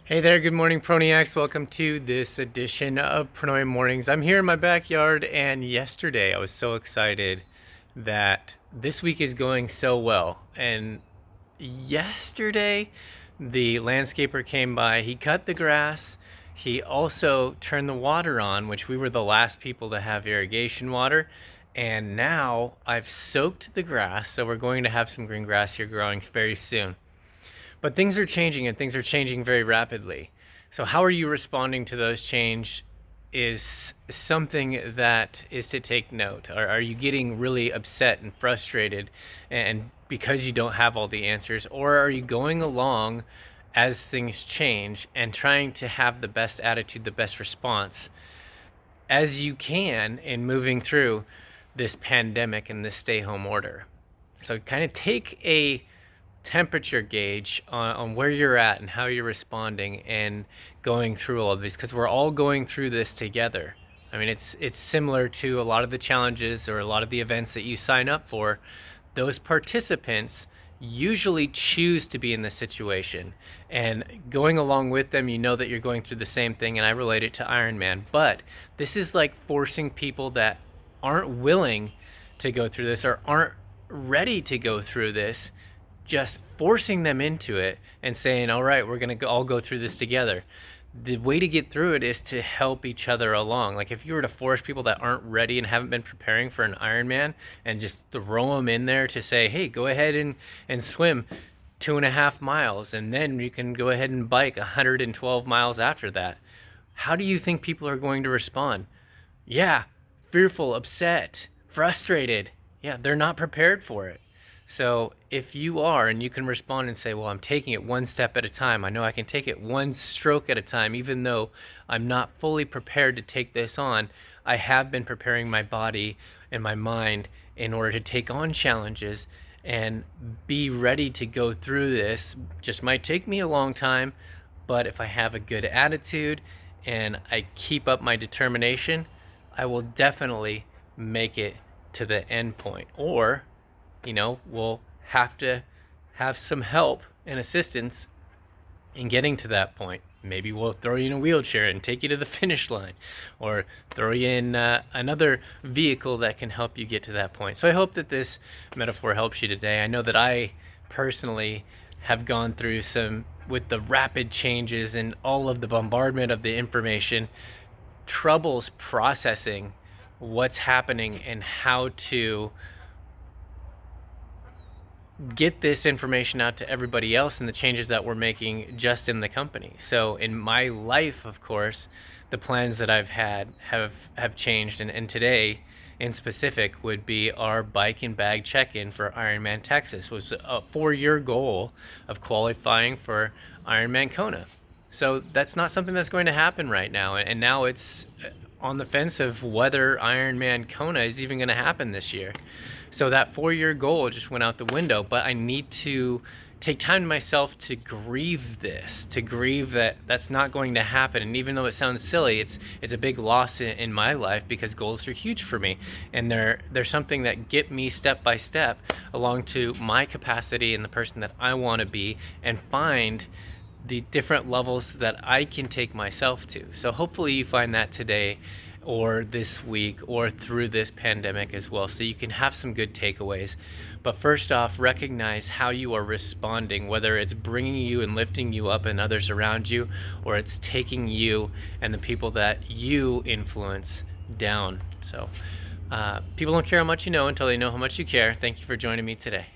Hey there, good morning, Proniacs. Welcome to this edition of Pronoia Mornings. I'm here in my backyard, and yesterday I was so excited that this week is going so well. And yesterday, the landscaper came by, he cut the grass, he also turned the water on, which we were the last people to have irrigation water. And now I've soaked the grass, so we're going to have some green grass here growing very soon. But things are changing and things are changing very rapidly. So how are you responding to those change is something that is to take note. Are you getting really upset and frustrated and because you don't have all the answers, or are you going along as things change and trying to have the best attitude, the best response as you can in moving through this pandemic and this stay home order? So kind of take a temperature gauge on where you're at and how you're responding and going through all of this, because we're all going through this together. I mean, it's similar to a lot of the challenges or a lot of the events that you sign up for. Those participants usually choose to be in this situation, and going along with them, you know that you're going through the same thing. And I relate it to Ironman, but this is like forcing people that aren't willing to go through this or aren't ready to go through this, just forcing them into it and saying, all right, we're going to all go through this together. The way to get through it is to help each other along. Like if you were to force people that aren't ready and haven't been preparing for an Ironman and just throw them in there to say, hey, go ahead and swim 2.5 miles, and then you can go ahead and bike 112 miles after that. How do you think people are going to respond? Yeah, fearful, upset, frustrated. Yeah, they're not prepared for it. So if you are, and you can respond and say, well, I'm taking it one step at a time. I know I can take it one stroke at a time, even though I'm not fully prepared to take this on. I have been preparing my body and my mind in order to take on challenges and be ready to go through this. Just might take me a long time, but if I have a good attitude and I keep up my determination, I will definitely make it to the end point. Or we'll have to have some help and assistance in getting to that point. Maybe we'll throw you in a wheelchair and take you to the finish line, or throw you in another vehicle that can help you get to that point. So I hope that this metaphor helps you today. I know that I personally have gone through some, with the rapid changes and all of the bombardment of the information, troubles processing what's happening and how to get this information out to everybody else and the changes that we're making just in the company. So in my life, of course, the plans that I've had have changed, and today in specific would be our bike and bag check-in for Ironman Texas. It was a 4-year goal of qualifying for Ironman Kona. So that's not something that's going to happen right now, and now it's on the fence of whether Ironman Kona is even going to happen this year. So that 4-year goal just went out the window, but I need to take time to myself to grieve this, to grieve that that's not going to happen. And even though it sounds silly, it's a big loss in my life, because goals are huge for me, and they're something that get me step by step along to my capacity and the person that I want to be, and find the different levels that I can take myself to. So hopefully you find that today, or this week, or through this pandemic as well, so you can have some good takeaways. But first off, recognize how you are responding, whether it's bringing you and lifting you up and others around you, or it's taking you and the people that you influence down. So people don't care how much you know until they know how much you care. Thank you for joining me today.